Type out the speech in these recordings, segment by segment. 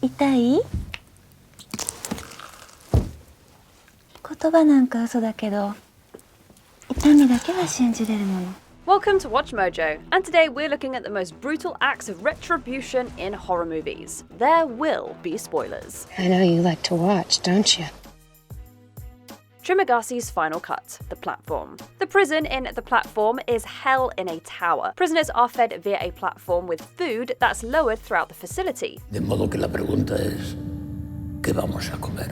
痛い？言葉なんか嘘だけど、痛みだけは信じれるもの。Welcome to Watch Mojo, and today we're looking at the most brutal acts of retribution in horror movies. There will be spoilers. I know you like to watch, don't you? Trimagasi's final cut, the platform. The prison in The Platform is hell in a tower. Prisoners are fed via a platform with food that's lowered throughout the facility. De modo que la pregunta es, ¿qué vamos a comer?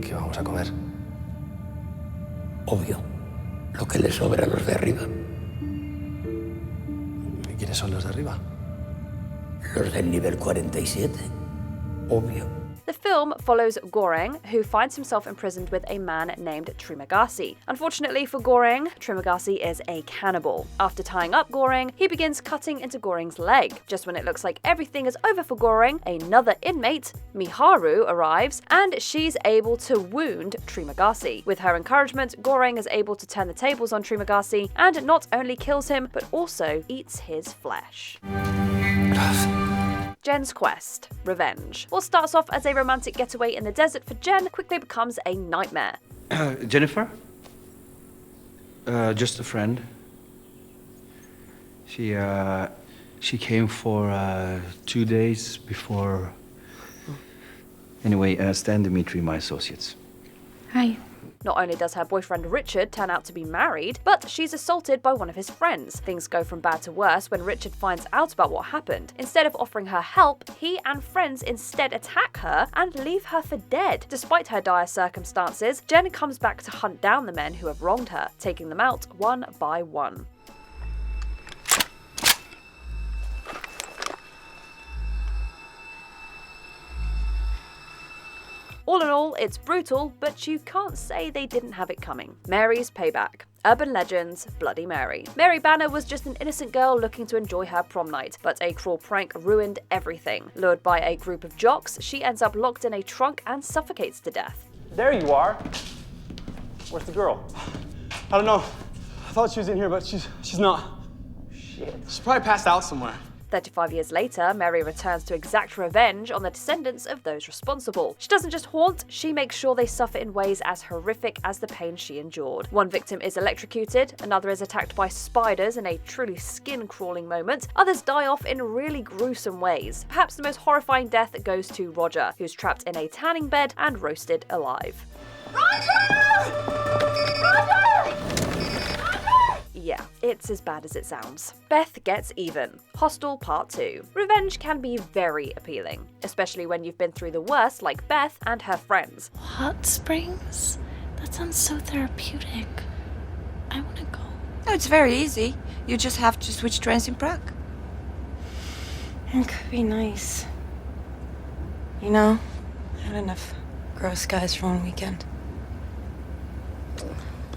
¿Qué vamos a comer? Obvio, lo que le sobra a los de arriba. ¿Y quiénes son los de arriba? Los del nivel 47. Obvio. The film follows Goreng, who finds himself imprisoned with a man named Trimagasi. Unfortunately for Goreng, Trimagasi is a cannibal. After tying up Goreng, he begins cutting into Goreng's leg. Just when it looks like everything is over for Goreng, another inmate, Miharu, arrives, and she's able to wound Trimagasi. With her encouragement, Goreng is able to turn the tables on Trimagasi and not only kills him, but also eats his flesh. Jen's quest, revenge. What starts off as a romantic getaway in the desert for Jen quickly becomes a nightmare. Jennifer? Just a friend. She came for 2 days before... Anyway, Stan, Dimitri, my associates. Hi. Not only does her boyfriend Richard turn out to be married, but she's assaulted by one of his friends. Things go from bad to worse when Richard finds out about what happened. Instead of offering her help, he and friends instead attack her and leave her for dead. Despite her dire circumstances, Jen comes back to hunt down the men who have wronged her, taking them out one by one. All in all, it's brutal, but you can't say they didn't have it coming. Mary's Payback. Urban legends, Bloody Mary. Mary Banner was just an innocent girl looking to enjoy her prom night, but a cruel prank ruined everything. Lured by a group of jocks, she ends up locked in a trunk and suffocates to death. There you are. Where's the girl? I don't know. I thought she was in here, but she's not. Shit. She's probably passed out somewhere. 35 years later, Mary returns to exact revenge on the descendants of those responsible. She doesn't just haunt, she makes sure they suffer in ways as horrific as the pain she endured. One victim is electrocuted, another is attacked by spiders in a truly skin-crawling moment, others die off in really gruesome ways. Perhaps the most horrifying death goes to Roger, who's trapped in a tanning bed and roasted alive. Yeah, it's as bad as it sounds. Beth gets even. Hostel Part 2. Revenge can be very appealing, especially when you've been through the worst like Beth and her friends. Hot springs? That sounds so therapeutic. I want to go. No, it's very easy. You just have to switch trains in Prague. It could be nice. You know, I had enough gross guys for one weekend.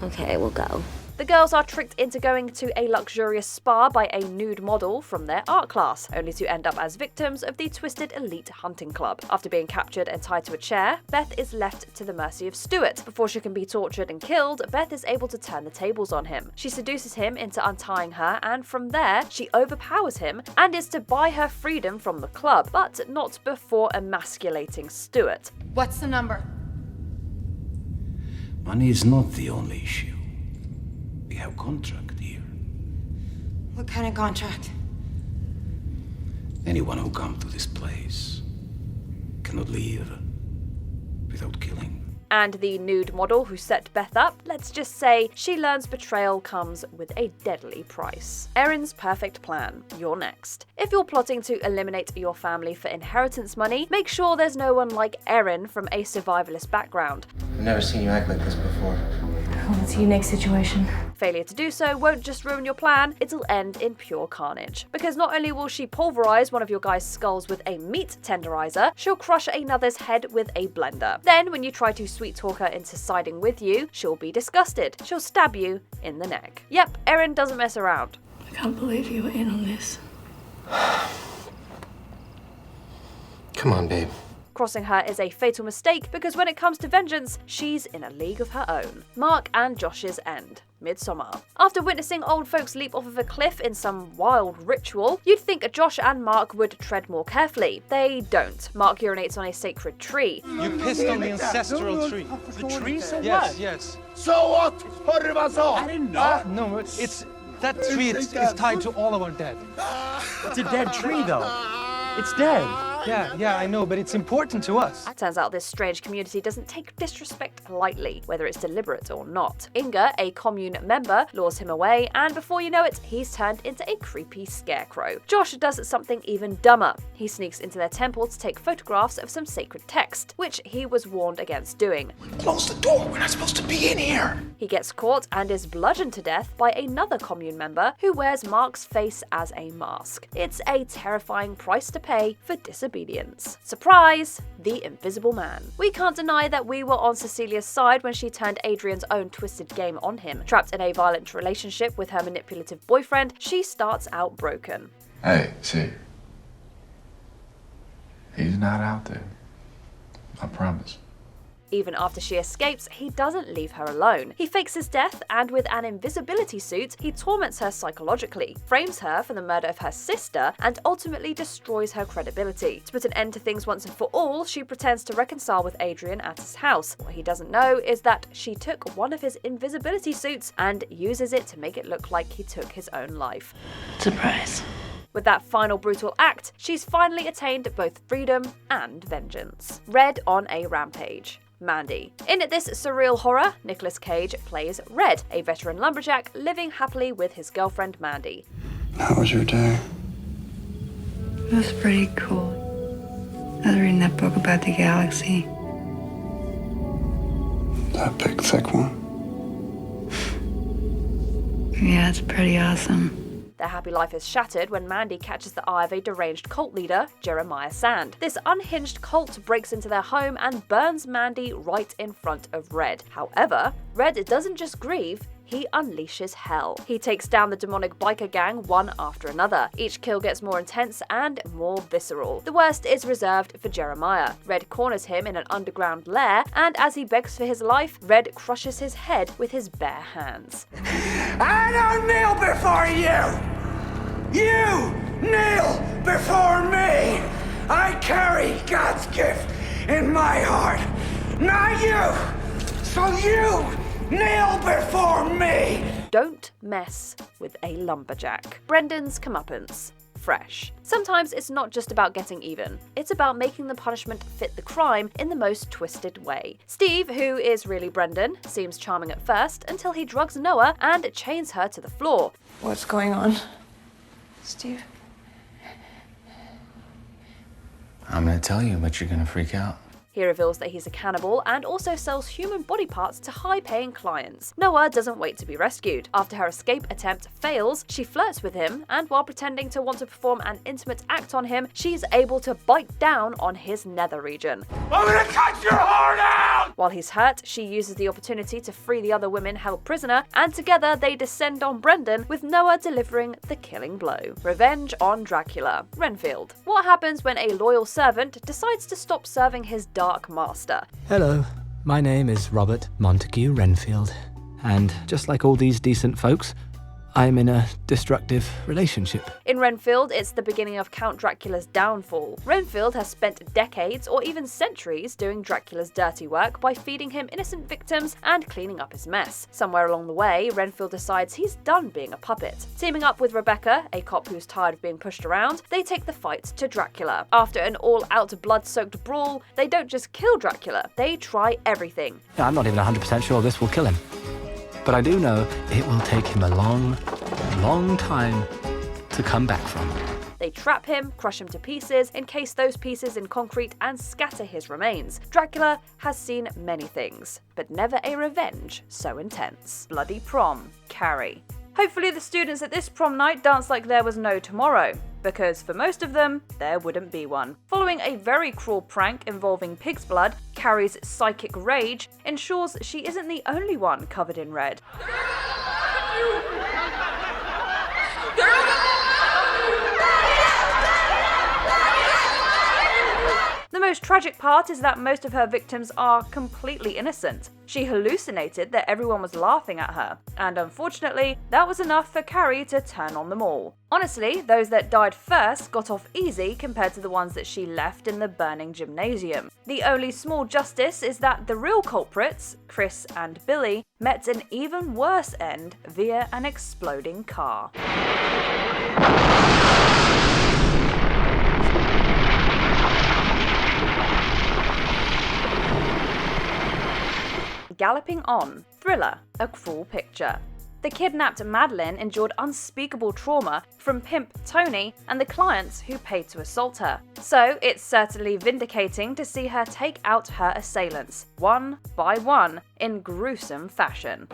Okay, we'll go. The girls are tricked into going to a luxurious spa by a nude model from their art class, only to end up as victims of the Twisted Elite Hunting Club. After being captured and tied to a chair, Beth is left to the mercy of Stuart. Before she can be tortured and killed, Beth is able to turn the tables on him. She seduces him into untying her, and from there, she overpowers him and is to buy her freedom from the club, but not before emasculating Stuart. What's the number? Money is not the only issue. We have contract here. What kind of contract? Anyone who comes to this place cannot leave without killing. And the nude model who set Beth up, let's just say she learns betrayal comes with a deadly price. Erin's perfect plan. You're next. If you're plotting to eliminate your family for inheritance money, make sure there's no one like Erin from a survivalist background. I've never seen you act like this before. Oh, it's a unique situation. Failure to do so won't just ruin your plan, it'll end in pure carnage. Because not only will she pulverize one of your guys' skulls with a meat tenderizer, she'll crush another's head with a blender. Then, when you try to sweet talk her into siding with you, she'll be disgusted. She'll stab you in the neck. Yep, Erin doesn't mess around. I can't believe you were in on this. Come on, babe. Crossing her is a fatal mistake because when it comes to vengeance, she's in a league of her own. Mark and Josh's end. Midsommar. After witnessing old folks leap off of a cliff in some wild ritual, you'd think Josh and Mark would tread more carefully. They don't. Mark urinates on a sacred tree. You pissed on the ancestral tree. The tree? So Yes, what? yes. So what? Hörde du vad han sa? I didn't know. No, it's that tree is tied to all of our dead. It's a dead tree, though. It's dead. Yeah, I know, but it's important to us. Turns out this strange community doesn't take disrespect lightly, whether it's deliberate or not. Inga, a commune member, lures him away, and before you know it, he's turned into a creepy scarecrow. Josh does something even dumber. He sneaks into their temple to take photographs of some sacred text, which he was warned against doing. Close the door. We're not supposed to be in here. He gets caught and is bludgeoned to death by another commune member who wears Mark's face as a mask. It's a terrifying price to pay for disobedience. Surprise! The Invisible Man. We can't deny that we were on Cecilia's side when she turned Adrian's own twisted game on him. Trapped in a violent relationship with her manipulative boyfriend, she starts out broken. Hey, see. He's not out there. I promise. Even after she escapes, he doesn't leave her alone. He fakes his death, and with an invisibility suit, he torments her psychologically, frames her for the murder of her sister, and ultimately destroys her credibility. To put an end to things once and for all, she pretends to reconcile with Adrian at his house. What he doesn't know is that she took one of his invisibility suits and uses it to make it look like he took his own life. Surprise. With that final brutal act, she's finally attained both freedom and vengeance. Red on a rampage. Mandy. In this surreal horror, Nicolas Cage plays Red, a veteran lumberjack living happily with his girlfriend Mandy. How was your day? It was pretty cool. I was reading that book about the galaxy. That big, thick one? Yeah, it's pretty awesome. Their happy life is shattered when Mandy catches the eye of a deranged cult leader, Jeremiah Sand. This unhinged cult breaks into their home and burns Mandy right in front of Red. However, Red doesn't just grieve, he unleashes hell. He takes down the demonic biker gang one after another. Each kill gets more intense and more visceral. The worst is reserved for Jeremiah. Red corners him in an underground lair, and as he begs for his life, Red crushes his head with his bare hands. I don't kneel before you! You kneel before me! I carry God's gift in my heart, not you! So you kneel before me! Don't mess with a lumberjack. Brendan's comeuppance. Fresh. Sometimes it's not just about getting even, it's about making the punishment fit the crime in the most twisted way. Steve, who is really Brendan, seems charming at first until he drugs Noah and chains her to the floor. What's going on, Steve? I'm gonna tell you, but you're gonna freak out. He reveals that he's a cannibal and also sells human body parts to high-paying clients. Noah doesn't wait to be rescued. After her escape attempt fails, she flirts with him, and while pretending to want to perform an intimate act on him, she's able to bite down on his nether region. I'm gonna cut your heart out! While he's hurt, she uses the opportunity to free the other women held prisoner, and together they descend on Brendan, with Noah delivering the killing blow. Revenge on Dracula. Renfield. What happens when a loyal servant decides to stop serving his dark master? Hello, my name is Robert Montague Renfield, and just like all these decent folks, I'm in a destructive relationship. In Renfield, it's the beginning of Count Dracula's downfall. Renfield has spent decades or even centuries doing Dracula's dirty work by feeding him innocent victims and cleaning up his mess. Somewhere along the way, Renfield decides he's done being a puppet. Teaming up with Rebecca, a cop who's tired of being pushed around, they take the fight to Dracula. After an all-out blood-soaked brawl, they don't just kill Dracula, they try everything. I'm not even 100% sure this will kill him. But I do know it will take him a long, long time to come back from. They trap him, crush him to pieces, encase those pieces in concrete, and scatter his remains. Dracula has seen many things, but never a revenge so intense. Bloody prom. Carrie. Hopefully the students at this prom night dance like there was no tomorrow, because for most of them, there wouldn't be one. Following a very cruel prank involving pig's blood, Carrie's psychic rage ensures she isn't the only one covered in red. The most tragic part is that most of her victims are completely innocent. She hallucinated that everyone was laughing at her, and unfortunately, that was enough for Carrie to turn on them all. Honestly, those that died first got off easy compared to the ones that she left in the burning gymnasium. The only small justice is that the real culprits, Chris and Billy, met an even worse end via an exploding car. Galloping On, Thriller, a cruel picture. The kidnapped Madeline endured unspeakable trauma from pimp Tony and the clients who paid to assault her. So it's certainly vindicating to see her take out her assailants, one by one, in gruesome fashion.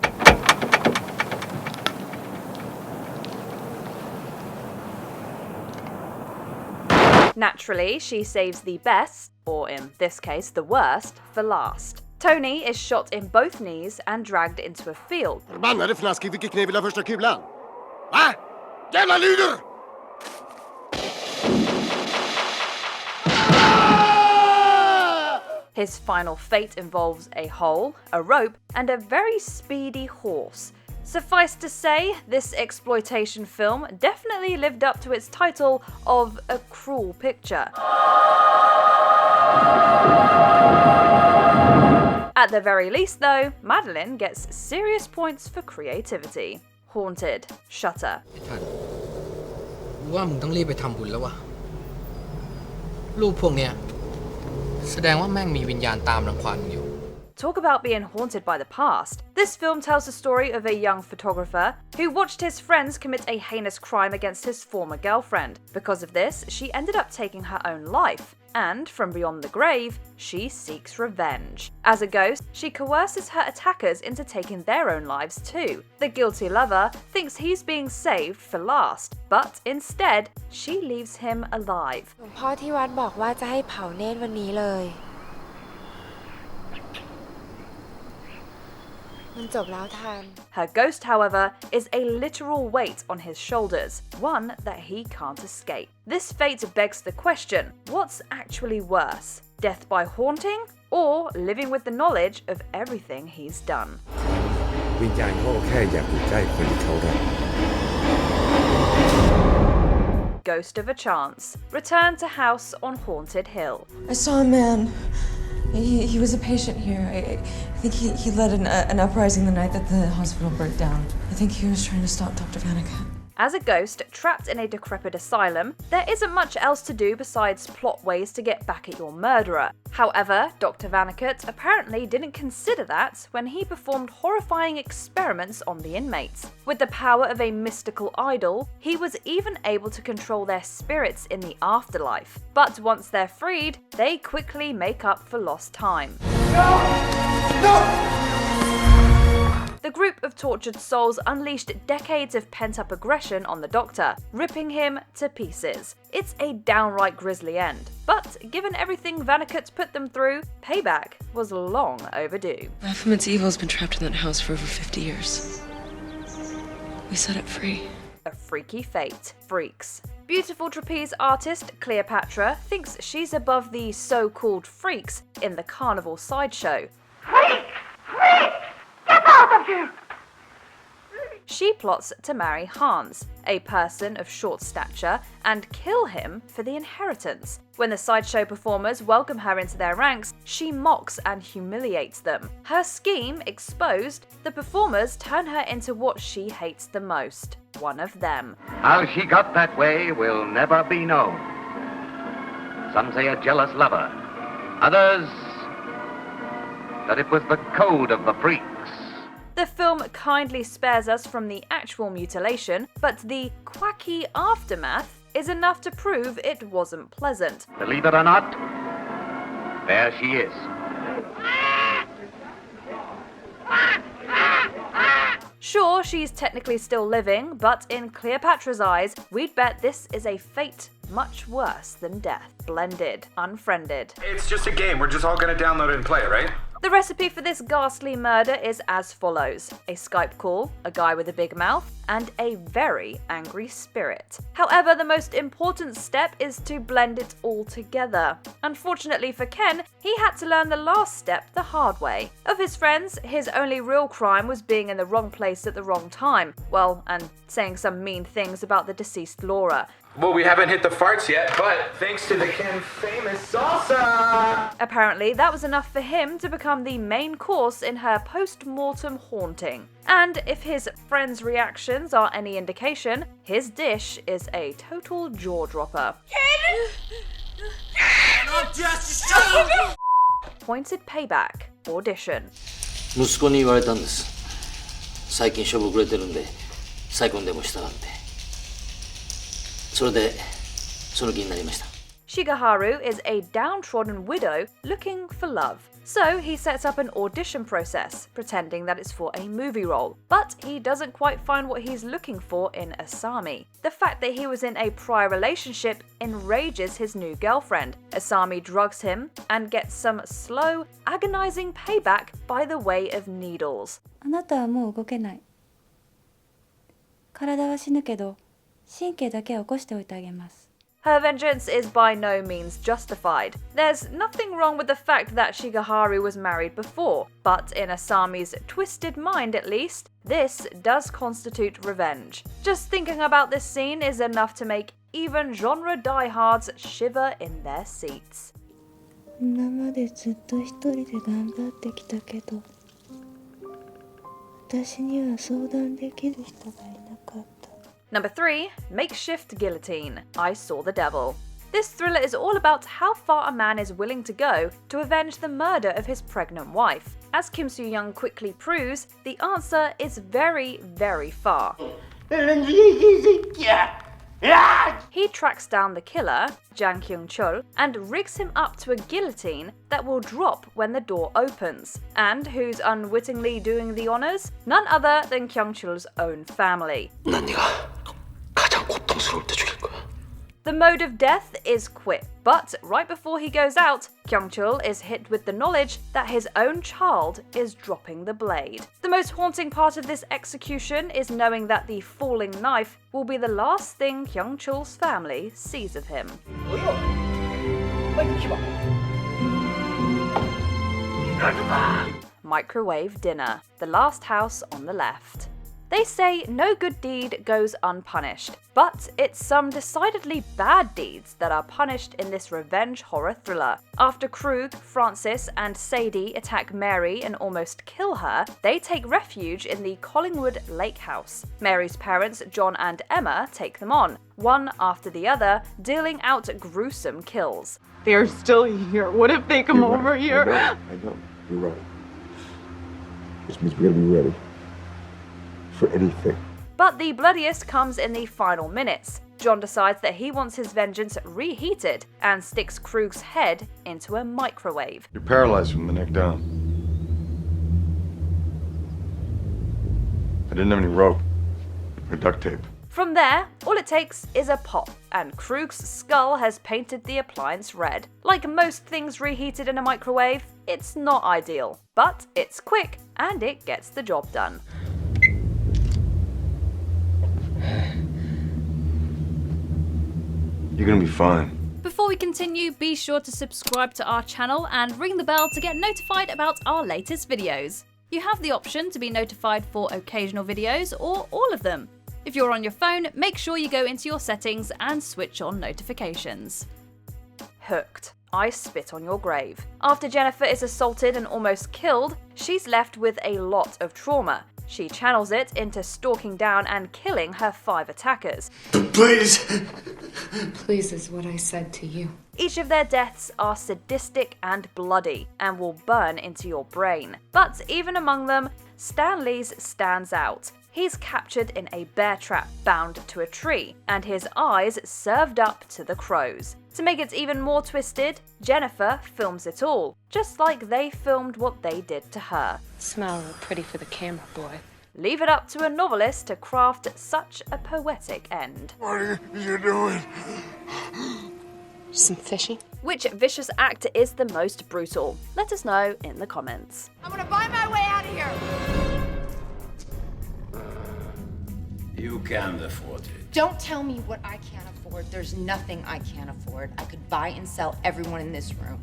Naturally, she saves the best, or in this case the worst, for last. Tony is shot in both knees and dragged into a field. Förbannade flaskig fick kniv i första kulan. Va? Jävla lyder! His final fate involves a hole, a rope, and a very speedy horse. Suffice to say, this exploitation film definitely lived up to its title of a cruel picture. At the very least though, Madeline gets serious points for creativity. Haunted, Shutter. ว่ามึงต้องรีบไปทำบุญแล้ววะรูปพวกเนี้ยแสดงว่าแม่งมีวิญญาณตามรังควานมึงอยู่ Talk about being haunted by the past. This film tells the story of a young photographer who watched his friends commit a heinous crime against his former girlfriend. Because of this, she ended up taking her own life. And from beyond the grave, she seeks revenge. As a ghost, she coerces her attackers into taking their own lives too. The guilty lover thinks he's being saved for last, but instead, she leaves him alive. หลวงพ่อที่วัดบอกว่าจะให้เผาเนตรวันนี้เลย Her ghost, however, is a literal weight on his shoulders, one that he can't escape. This fate begs the question, what's actually worse? Death by haunting, or living with the knowledge of everything he's done? วิญญาณเขาแค่อยากอยู่ใกล้คนที่เขารัก Ghost of a Chance. Return to house on Haunted Hill. I saw a man. He was a patient here. I think he led an uprising the night that the hospital burnt down. I think he was trying to stop Dr. Vanica. As a ghost trapped in a decrepit asylum, there isn't much else to do besides plot ways to get back at your murderer. However, Dr. Vanica apparently didn't consider that when he performed horrifying experiments on the inmates. With the power of a mystical idol, he was even able to control their spirits in the afterlife. But once they're freed, they quickly make up for lost time. The group of tortured souls unleashed decades of pent-up aggression on the Doctor, ripping him to pieces. It's a downright grisly end, but given everything Vanica put them through, Payback was long overdue. Baphomet's evil's been trapped in that house for over 50 years. We set it free. A freaky fate. Freaks. Beautiful trapeze artist Cleopatra thinks she's above the so-called freaks in the carnival sideshow. Freak! Freak! Get out of here! She plots to marry Hans, a person of short stature, and kill him for the inheritance. When the sideshow performers welcome her into their ranks, she mocks and humiliates them. Her scheme exposed, the performers turn her into what she hates the most, one of them. How she got that way will never be known. Some say a jealous lover, others that it was the code of the freaks. The film kindly spares us from the actual mutilation, but the quacky aftermath is enough to prove it wasn't pleasant. Believe it or not, there she is. Sure, she's technically still living, but in Cleopatra's eyes, we'd bet this is a fate much worse than death. Blended, unfriended. It's just a game. We're just all gonna download it and play it, right? The recipe for this ghastly murder is as follows: a Skype call, a guy with a big mouth, and a very angry spirit. However, the most important step is to blend it all together. Unfortunately for Ken, he had to learn the last step the hard way. Of his friends, his only real crime was being in the wrong place at the wrong time. Well, and saying some mean things about the deceased Laura. Well, we haven't hit the farts yet, but thanks to the Ken famous salsa! Apparently, that was enough for him to become the main course in her post-mortem haunting. And if his friends' reactions are any indication, his dish is a total jaw-dropper. Pointed Payback, Audition. 息子に言われたんです。最近しょぼくれてるんで、再婚でもしたらって。それで、その気になりました。Shigeharu is a downtrodden widow looking for love. So he sets up an audition process, pretending that it's for a movie role. But he doesn't quite find what he's looking for in Asami. The fact that he was in a prior relationship enrages his new girlfriend. Asami drugs him and gets some slow, agonizing payback by the way of needles. あなたはもう動けない。体は死ぬけど、神経だけは起こしておいてあげます。 Her vengeance is by no means justified. There's nothing wrong with the fact that Shigeharu was married before, but in Asami's twisted mind at least, this does constitute revenge. Just thinking about this scene is enough to make even genre diehards shiver in their seats. 今までずっと一人で頑張ってきたけど、私には相談できる人がいなかった。 Number 3, Makeshift Guillotine, I Saw the Devil. This thriller is all about how far a man is willing to go to avenge the murder of his pregnant wife. As Kim Soo-young quickly proves, the answer is very, very far. He tracks down the killer, Jang Kyung-chul, and rigs him up to a guillotine that will drop when the door opens. And who's unwittingly doing the honors? None other than Kyung-chul's own family. The mode of death is quick, but right before he goes out, Kyung-chul is hit with the knowledge that his own child is dropping the blade. The most haunting part of this execution is knowing that the falling knife will be the last thing Kyung-chul's family sees of him. Microwave dinner, the last house on the left. They say no good deed goes unpunished, but it's some decidedly bad deeds that are punished in this revenge horror thriller. After Krug, Francis, and Sadie attack Mary and almost kill her, they take refuge in the Collingwood Lake House. Mary's parents, John and Emma, take them on, one after the other, dealing out gruesome kills. They are still here. What if they come over here? I know. You're right. This means we gotta be ready. For anything. But the bloodiest comes in the final minutes. John decides that he wants his vengeance reheated and sticks Krug's head into a microwave. You're paralyzed from the neck down. I didn't have any rope or duct tape. From there, all it takes is a pop, and Krug's skull has painted the appliance red. Like most things reheated in a microwave, it's not ideal, but it's quick and it gets the job done. You're gonna be fine. Before we continue, be sure to subscribe to our channel and ring the bell to get notified about our latest videos. You have the option to be notified for occasional videos or all of them. If you're on your phone, make sure you go into your settings and switch on notifications. Hooked. I Spit on Your Grave. After Jennifer is assaulted and almost killed, she's left with a lot of trauma. She channels it into stalking down and killing her 5 attackers. Please! Please is what I said to you. Each of their deaths are sadistic and bloody and will burn into your brain. But even among them, Stanley's stands out. He's captured in a bear trap bound to a tree, and his eyes served up to the crows. To make it even more twisted, Jennifer films it all, just like they filmed what they did to her. Smell real pretty for the camera, boy. Leave it up to a novelist to craft such a poetic end. What are you doing? Some fishing? Which vicious act is the most brutal? Let us know in the comments. I'm gonna buy my way out of here. You can't afford it. Don't tell me what I can't afford. There's nothing I can't afford. I could buy and sell everyone in this room.